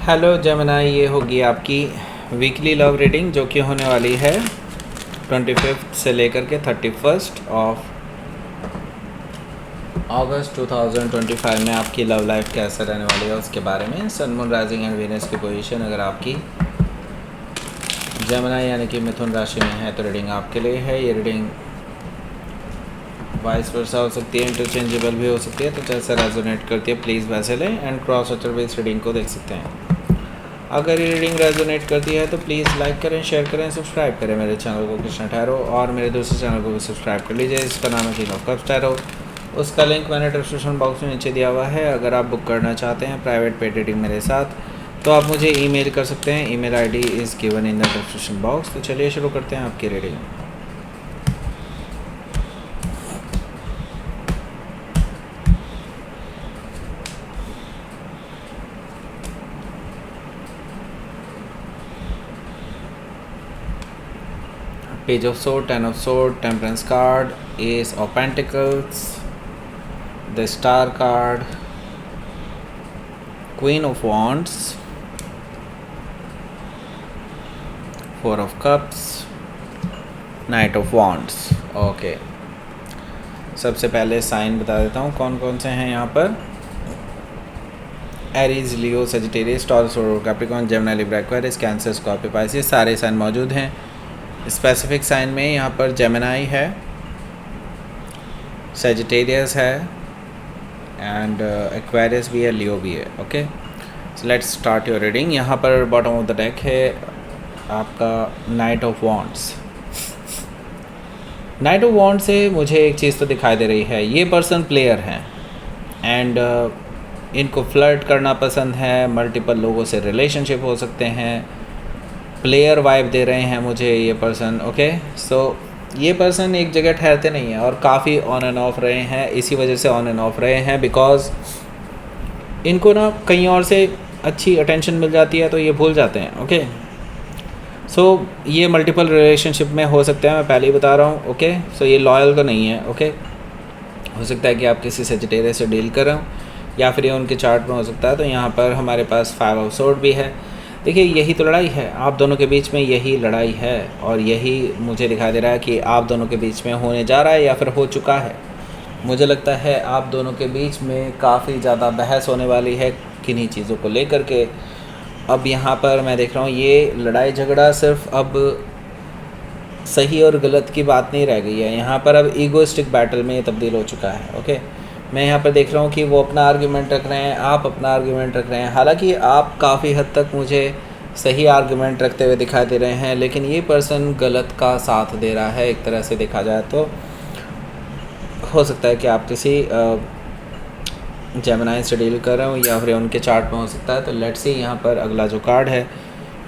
Hello Gemini, ये होगी आपकी वीकली लव रीडिंग जो कि होने वाली है 25 से लेकर के 31 ऑफ अगस्त 2025 में आपकी लव लाइफ कैसे रहने वाली है उसके बारे में। सन, मून, राइजिंग एंड वीनस की पोजीशन अगर आपकी जेमिनी यानी कि मिथुन राशि में है तो रीडिंग आपके लिए है। ये रीडिंग वाइस वर्सा हो सकती है, इंटरचेंजेबल भी हो सकती है, तो जैसे रेजोनेट करती है प्लीज़ वैसे लें एंड क्रॉस वाचर भी इस रीडिंग को देख सकते हैं। अगर ये रीडिंग रेजोनेट करती है तो प्लीज़ लाइक करें, शेयर करें, सब्सक्राइब करें मेरे चैनल को कृष्णा टैरो, और मेरे दूसरे चैनल को भी सब्सक्राइब कर लीजिए, इसका नाम है किंग ऑफ कप्स टैरो। उसका लिंक मैंने डिस्क्रिप्शन बॉक्स में नीचे दिया हुआ है। अगर आप बुक करना चाहते हैं प्राइवेट पेड रीडिंग मेरे साथ तो आप मुझे ईमेल कर सकते हैं। Email ID is given in the description box. तो चलिए शुरू करते हैं आपकी reading. Page of Swords, Ten of Swords, Temperance card, Ace of Pentacles, the Star card, Queen of Wands, Four of Cups, Knight of Wands। Okay, सबसे पहले sign बता देता हूँ कौन कौन से हैं यहाँ पर। Aries, Leo, Sagittarius, Taurus, Capricorn, Gemini, Libra, Aquarius, Cancer, Scorpio, Pisces, सारे साइन मौजूद हैं। स्पेसिफिक साइन में यहाँ पर जेमिनी है, सजिटेरियस है एंड एक्वेरियस भी है, लियो भी है। Okay, so let's start your reading. यहाँ पर बॉटम ऑफ द डेक है आपका knight of wands. Knight of wand से मुझे एक चीज़ तो दिखाई दे रही है, ये पर्सन प्लेयर हैं एंड इनको फ्लर्ट करना पसंद है, मल्टीपल लोगों से रिलेशनशिप हो सकते हैं, प्लेयर वाइब दे रहे हैं मुझे ये पर्सन। ओके, सो ये पर्सन एक जगह ठहरते नहीं हैं और काफ़ी ऑन एंड ऑफ रहे हैं। इसी वजह से ऑन एंड ऑफ रहे हैं बिकॉज इनको ना कहीं और से अच्छी अटेंशन मिल जाती है तो ये भूल जाते हैं। ओके, सो ये मल्टीपल रिलेशनशिप में हो सकते हैं, मैं पहले ही बता रहा हूँ। ओके, सो ये लॉयल तो नहीं है। ओके, हो सकता है कि आप किसी सजिटेरियस से डील कर रहे हो या फिर ये उनके चार्ट में हो सकता है। तो यहाँ पर हमारे पास 5 ऑफ सोर्ड भी है। देखिए, यही तो लड़ाई है, आप दोनों के बीच में यही लड़ाई है और यही मुझे दिखाई दे रहा है कि आप दोनों के बीच में होने जा रहा है या फिर हो चुका है। मुझे लगता है आप दोनों के बीच में काफ़ी ज़्यादा बहस होने वाली है किन्हीं चीज़ों को लेकर के। अब यहाँ पर मैं देख रहा हूँ ये लड़ाई झगड़ा सिर्फ अब सही और गलत की बात नहीं रह गई है, यहाँ पर अब ईगोइस्टिक बैटल में तब्दील हो चुका है। ओके, मैं यहाँ पर देख रहा हूँ कि वो अपना आर्ग्यूमेंट रख रहे हैं, आप अपना आर्ग्यूमेंट रख रहे हैं। हालांकि आप काफ़ी हद तक मुझे सही आर्ग्यूमेंट रखते हुए दिखाई दे रहे हैं, लेकिन ये पर्सन गलत का साथ दे रहा है। एक तरह से देखा जाए तो हो सकता है कि आप किसी जेमिनी से डील कर रहे हो या फिर उनके चार्ट में हो सकता है। तो लेट्स सी, यहाँ पर अगला जो कार्ड है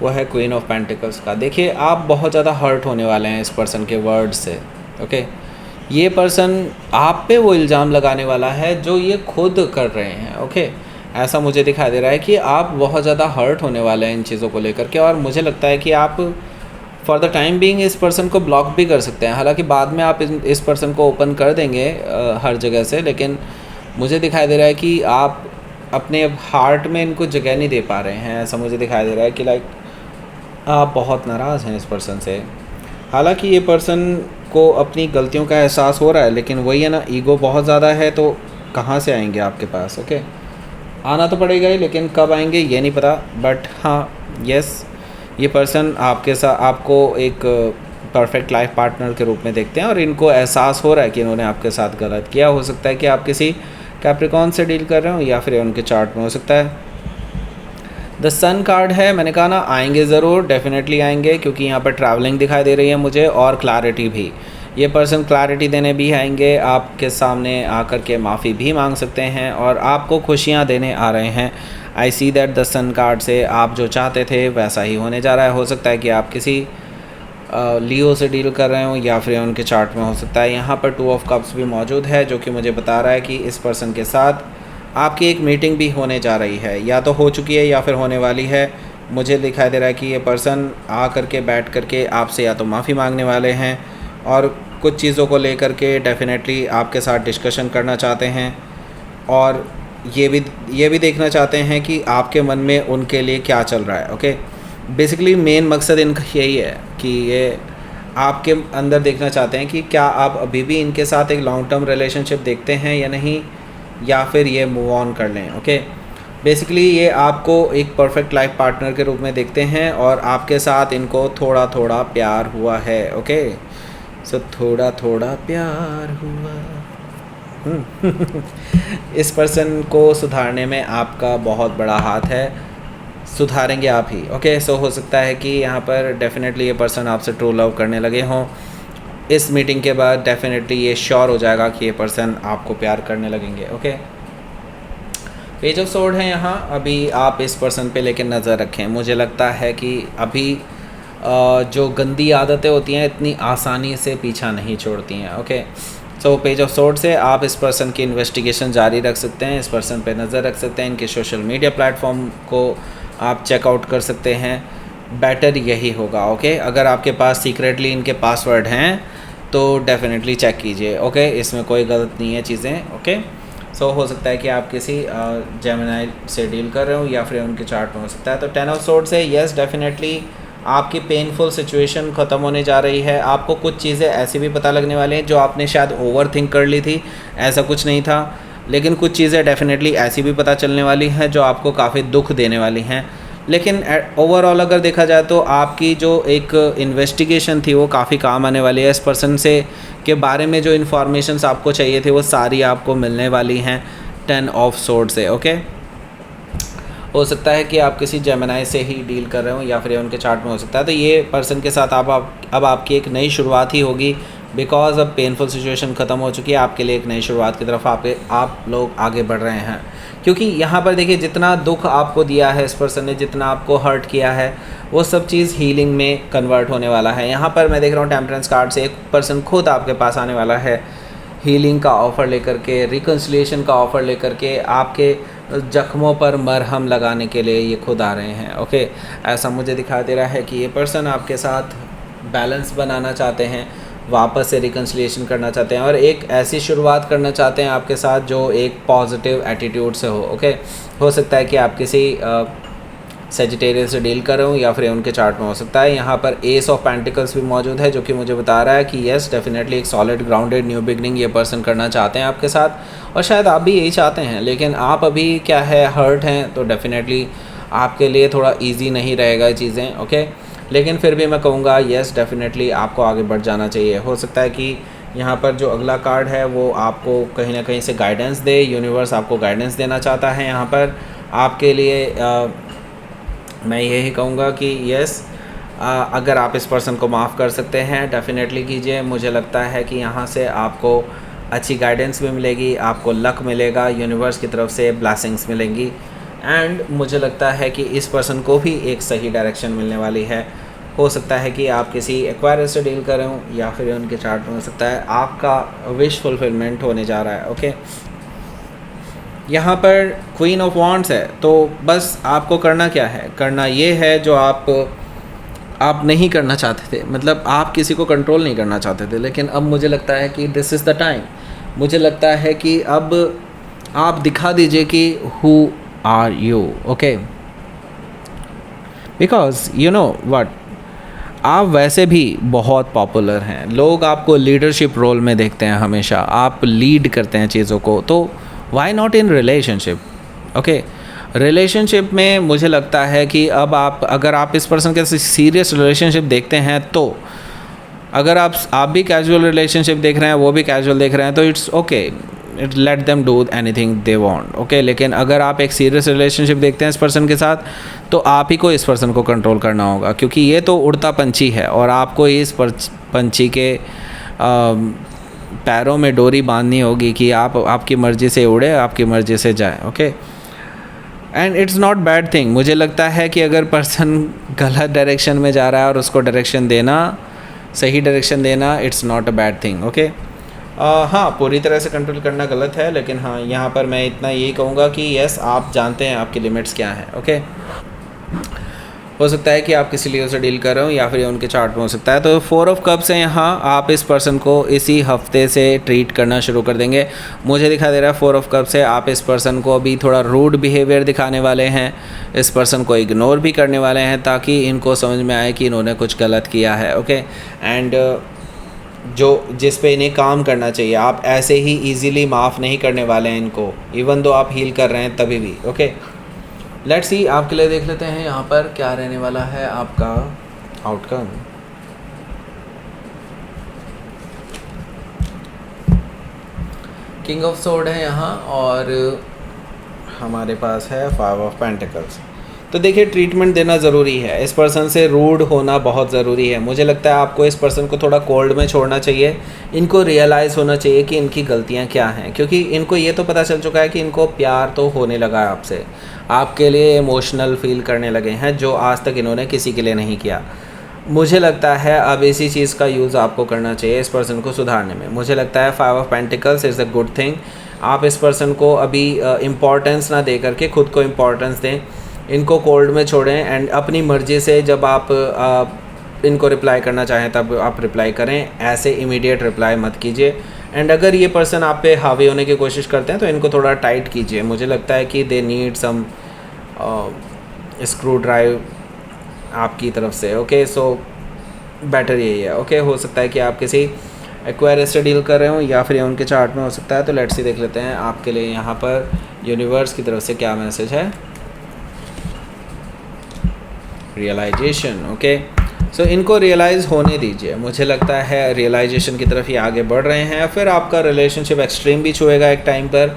वो है क्वीन ऑफ पेंटिकल्स का। देखिए, आप बहुत ज़्यादा हर्ट होने वाले हैं इस पर्सन के वर्ड से। ओके, ये पर्सन आप पे वो इल्ज़ाम लगाने वाला है जो ये खुद कर रहे हैं। ओके, ऐसा मुझे दिखाई दे रहा है कि आप बहुत ज़्यादा हर्ट होने वाले हैं इन चीज़ों को लेकर के, और मुझे लगता है कि आप फॉर द टाइम बीइंग इस पर्सन को ब्लॉक भी कर सकते हैं। हालांकि बाद में आप इस पर्सन को ओपन कर देंगे हर जगह से, लेकिन मुझे दिखाई दे रहा है कि आप अपने हार्ट में इनको जगह नहीं दे पा रहे हैं। ऐसा मुझे दिखाई दे रहा है कि लाइक आप बहुत नाराज़ हैं इस पर्सन से। हालांकि ये पर्सन को अपनी गलतियों का एहसास हो रहा है, लेकिन वही है ना, ईगो बहुत ज़्यादा है तो कहाँ से आएंगे आपके पास। ओके, आना तो पड़ेगा ही, लेकिन कब आएंगे ये नहीं पता। बट हाँ, यस, ये पर्सन आपके साथ आपको एक परफेक्ट लाइफ पार्टनर के रूप में देखते हैं और इनको एहसास हो रहा है कि इन्होंने आपके साथ गलत किया। हो सकता है कि आप किसी कैप्रिकॉर्न से डील कर रहे हो या फिर उनके चार्ट में हो सकता है। द सन कार्ड है, मैंने कहा ना आएंगे ज़रूर, डेफिनेटली आएंगे, क्योंकि यहाँ पर ट्रैवलिंग दिखाई दे रही है मुझे और क्लैरिटी भी। ये पर्सन क्लैरिटी देने भी आएंगे, आपके सामने आकर के माफ़ी भी मांग सकते हैं और आपको खुशियाँ देने आ रहे हैं। I see that the sun card से आप जो चाहते थे वैसा ही होने जा रहा है। हो सकता है कि आप किसी लियो से डील कर रहे हो या फिर उनके चार्ट में हो सकता है। यहाँ पर 2 ऑफ कप्स भी मौजूद है जो कि मुझे बता रहा है कि इस पर्सन के साथ आपकी एक मीटिंग भी होने जा रही है, या तो हो चुकी है या फिर होने वाली है। मुझे दिखाई दे रहा है कि ये पर्सन आ करके बैठ करके आपसे या तो माफ़ी मांगने वाले हैं और कुछ चीज़ों को लेकर के डेफिनेटली आपके साथ डिस्कशन करना चाहते हैं। और ये भी देखना चाहते हैं कि आपके मन में उनके लिए क्या चल रहा है। ओके, बेसिकली मेन मकसद इनका यही है कि ये आपके अंदर देखना चाहते हैं कि क्या आप अभी भी इनके साथ एक लॉन्ग टर्म रिलेशनशिप देखते हैं या नहीं, या फिर ये मूव ऑन कर लें। ओके, बेसिकली ये आपको एक परफेक्ट लाइफ पार्टनर के रूप में देखते हैं और आपके साथ इनको थोड़ा थोड़ा प्यार हुआ है। ओके, सो थोड़ा थोड़ा प्यार हुआ। इस पर्सन को सुधारने में आपका बहुत बड़ा हाथ है, सुधारेंगे आप ही। ओके, सो हो सकता है कि यहाँ पर डेफिनेटली ये पर्सन आपसे ट्रू लव करने लगे हों। इस मीटिंग के बाद डेफिनेटली ये श्योर हो जाएगा कि ये पर्सन आपको प्यार करने लगेंगे। ओके, पेज ऑफ सोर्ड है यहाँ। अभी आप इस पर्सन पे लेकर नज़र रखें। मुझे लगता है कि अभी जो गंदी आदतें होती हैं इतनी आसानी से पीछा नहीं छोड़ती हैं। Okay, so page of sword से आप इस पर्सन की इन्वेस्टिगेशन जारी रख सकते हैं, इस पर्सन पे नज़र रख सकते हैं, इनके सोशल मीडिया प्लेटफॉर्म को आप चेकआउट कर सकते हैं। बेटर यही होगा। ओके, अगर आपके पास सीक्रेटली इनके पासवर्ड हैं तो डेफिनेटली चेक कीजिए। ओके, इसमें कोई गलत नहीं है चीज़ें। ओके, सो हो सकता है कि आप किसी जेमिनी से डील कर रहे हो या फिर उनके चार्ट में हो सकता है। तो 10 ऑफ सोर्ड से यस, डेफिनेटली आपकी पेनफुल सिचुएशन ख़त्म होने जा रही है। आपको कुछ चीज़ें ऐसी भी पता लगने वाली हैं जो आपने शायद ओवर थिंक कर ली थी, ऐसा कुछ नहीं था, लेकिन कुछ चीज़ें डेफिनेटली ऐसी भी पता चलने वाली हैं जो आपको काफ़ी दुख देने वाली हैं। लेकिन ओवरऑल अगर देखा जाए तो आपकी जो एक इन्वेस्टिगेशन थी वो काफ़ी काम आने वाली है। इस पर्सन से के बारे में जो इन्फॉर्मेशंस आपको चाहिए थे वो सारी आपको मिलने वाली हैं 10 ऑफ सोर्ड से। ओके, हो सकता है कि आप किसी जेमिनी से ही डील कर रहे हो या फिर उनके चार्ट में हो सकता है। तो ये पर्सन के साथ अब आपकी एक नई शुरुआत ही होगी, बिकॉज अब पेनफुल सिचुएशन ख़त्म हो चुकी है। आपके लिए एक नई शुरुआत की तरफ आप लोग आगे बढ़ रहे हैं। क्योंकि यहाँ पर देखिए, जितना दुख आपको दिया है इस पर्सन ने, जितना आपको हर्ट किया है, वो सब चीज़ हीलिंग में कन्वर्ट होने वाला है। यहाँ पर मैं देख रहा हूँ टेम्परेंस कार्ड से एक पर्सन खुद आपके पास आने वाला है, हीलिंग का ऑफ़र लेकर के, रिकन्सिलिएशन का ऑफ़र लेकर के, आपके जख्मों पर मरहम लगाने के लिए ये खुद आ रहे हैं। ओके, ऐसा मुझे दिखाई दे रहा है कि ये पर्सन आपके साथ बैलेंस बनाना चाहते हैं, वापस से रिकन्सिलिएशन करना चाहते हैं और एक ऐसी शुरुआत करना चाहते हैं आपके साथ जो एक पॉजिटिव एटीट्यूड से हो। ओके, हो सकता है कि आप किसी सेजिटेरियस से डील कर रहे हो या फिर उनके चार्ट में हो सकता है। यहाँ पर एस ऑफ पेंटिकल्स भी मौजूद है जो कि मुझे बता रहा है कि यस, डेफिनेटली एक सॉलिड ग्राउंडेड न्यू बिगनिंग ये पर्सन करना चाहते हैं आपके साथ, और शायद आप भी यही चाहते हैं। लेकिन आप अभी क्या है, हर्ट हैं, तो डेफिनेटली आपके लिए थोड़ा ईजी नहीं रहेगा चीज़ें। ओके, लेकिन फिर भी मैं कहूँगा यस, डेफिनेटली आपको आगे बढ़ जाना चाहिए। हो सकता है कि यहाँ पर जो अगला कार्ड है वो आपको कहीं ना कहीं से गाइडेंस दे, यूनिवर्स आपको गाइडेंस देना चाहता है यहाँ पर आपके लिए। मैं यही कहूँगा कि यस, अगर आप इस पर्सन को माफ़ कर सकते हैं डेफिनेटली कीजिए। मुझे लगता है कि यहाँ से आपको अच्छी गाइडेंस भी मिलेगी, आपको लक मिलेगा, यूनिवर्स की तरफ से ब्लेसिंग्स मिलेंगी, एंड मुझे लगता है कि इस पर्सन को भी एक सही डायरेक्शन मिलने वाली है। हो सकता है कि आप किसी एक्वायरर से डील कर रहे हो या फिर उनके चार्ट में हो सकता है आपका विश फुलफिलमेंट होने जा रहा है। ओके, यहाँ पर क्वीन ऑफ वॉन्ड्स है, तो बस आपको करना क्या है, करना ये है जो आप नहीं करना चाहते थे, मतलब आप किसी को कंट्रोल नहीं करना चाहते थे, लेकिन अब मुझे लगता है कि दिस इज़ द टाइम। मुझे लगता है कि अब आप दिखा दीजिए कि who are you. Okay, because you know what, आप वैसे भी बहुत पॉपुलर हैं, लोग आपको लीडरशिप रोल में देखते हैं हमेशा, आप लीड करते हैं चीज़ों को, तो why not in relationship. Okay, relationship में मुझे लगता है कि अब अगर आप इस पर्सन के सीरियस रिलेशनशिप देखते हैं, तो अगर आप भी कैजुअल रिलेशनशिप देख रहे हैं, वो भी कैजुअल देख रहे हैं, तो it's okay, it let them do anything they want. Okay, लेकिन अगर आप एक सीरियस रिलेशनशिप देखते हैं इस पर्सन के साथ, तो आप ही को इस पर्सन को कंट्रोल करना होगा, क्योंकि ये तो उड़ता पंछी है और आपको इस पंछी के पैरों में डोरी बांधनी होगी कि आप आपकी मर्ज़ी से उड़े, आपकी मर्ज़ी से जाए। Okay, and it's not bad thing. मुझे लगता है कि अगर पर्सन गलत डायरेक्शन में जा रहा है और उसको डायरेक्शन देना, सही डायरेक्शन देना, it's not a bad thing. Okay, हाँ, पूरी तरह से कंट्रोल करना गलत है, लेकिन हाँ, यहाँ पर मैं इतना यही कहूँगा कि यस, आप जानते हैं आपकी लिमिट्स क्या हैं। ओके, हो सकता है कि आप किसी लिए से डील कर रहे हो या फिर ये उनके चार्ट में हो सकता है। तो 4 ऑफ कप्स है यहाँ, आप इस पर्सन को इसी हफ्ते से ट्रीट करना शुरू कर देंगे। मुझे दिखा दे रहा है 4 ऑफ कप्स है, आप इस पर्सन को अभी थोड़ा रूड बिहेवियर दिखाने वाले हैं, इस पर्सन को इग्नोर भी करने वाले हैं ताकि इनको समझ में आए कि इन्होंने कुछ गलत किया है। ओके, एंड जो जिस पे इन्हें काम करना चाहिए, आप ऐसे ही ईज़िली माफ़ नहीं करने वाले हैं इनको, इवन दो आप हील कर रहे हैं तभी भी। ओके, लेट्स सी आपके लिए देख लेते हैं यहाँ पर क्या रहने वाला है आपका आउटकम। किंग ऑफ सोर्ड है यहाँ और हमारे पास है 5 ऑफ पेंटिकल्स। तो देखिए, ट्रीटमेंट देना ज़रूरी है, इस पर्सन से रूड होना बहुत ज़रूरी है। मुझे लगता है आपको इस पर्सन को थोड़ा कोल्ड में छोड़ना चाहिए। इनको रियलाइज़ होना चाहिए कि इनकी गलतियां क्या हैं, क्योंकि इनको ये तो पता चल चुका है कि इनको प्यार तो होने लगा है आपसे, आपके लिए इमोशनल फील करने लगे हैं जो आज तक इन्होंने किसी के लिए नहीं किया। मुझे लगता है अब इसी चीज़ का यूज़ आपको करना चाहिए इस पर्सन को सुधारने में। मुझे लगता है 5 of pentacles is a good thing. आप इस पर्सन को अभी इम्पॉर्टेंस ना दे करके खुद को इम्पॉर्टेंस दें, इनको कोल्ड में छोड़ें एंड अपनी मर्ज़ी से जब आप इनको रिप्लाई करना चाहें तब आप रिप्लाई करें, ऐसे इमीडिएट रिप्लाई मत कीजिए। एंड अगर ये पर्सन आप पे हावी होने की कोशिश करते हैं तो इनको थोड़ा टाइट कीजिए। मुझे लगता है कि they need some screw drive आपकी तरफ से। ओके, सो बेटर यही है। ओके, हो सकता है कि आप किसी एक्वायरियस से डील कर रहे हो या फिर ये उनके चार्ट में हो सकता है। तो लेट्स सी देख लेते हैं आपके लिए यहाँ पर यूनिवर्स की तरफ से क्या मैसेज है। रियलाइजेशन। ओके, सो इनको रियलाइज़ होने दीजिए। मुझे लगता है रियलाइजेशन की तरफ ये आगे बढ़ रहे हैं। फिर आपका रिलेशनशिप एक्सट्रीम भी छुएगा एक टाइम पर,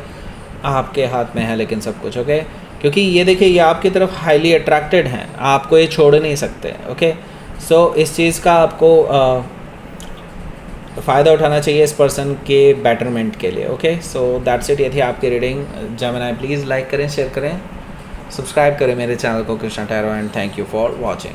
आपके हाथ में है लेकिन सब कुछ। ओके, क्योंकि ये देखिए, ये आपकी तरफ हाईली अट्रैक्टेड हैं, आपको ये छोड़ नहीं सकते। ओके, सो इस चीज़ का आपको फ़ायदा उठाना चाहिए इस पर्सन के बेटरमेंट के लिए। Okay, so that's it. ये थी आपकी रीडिंग। जेमिनी प्लीज़ लाइक करें, शेयर करें, सब्सक्राइब करें मेरे चैनल को Krishna tarot and thank you for watching.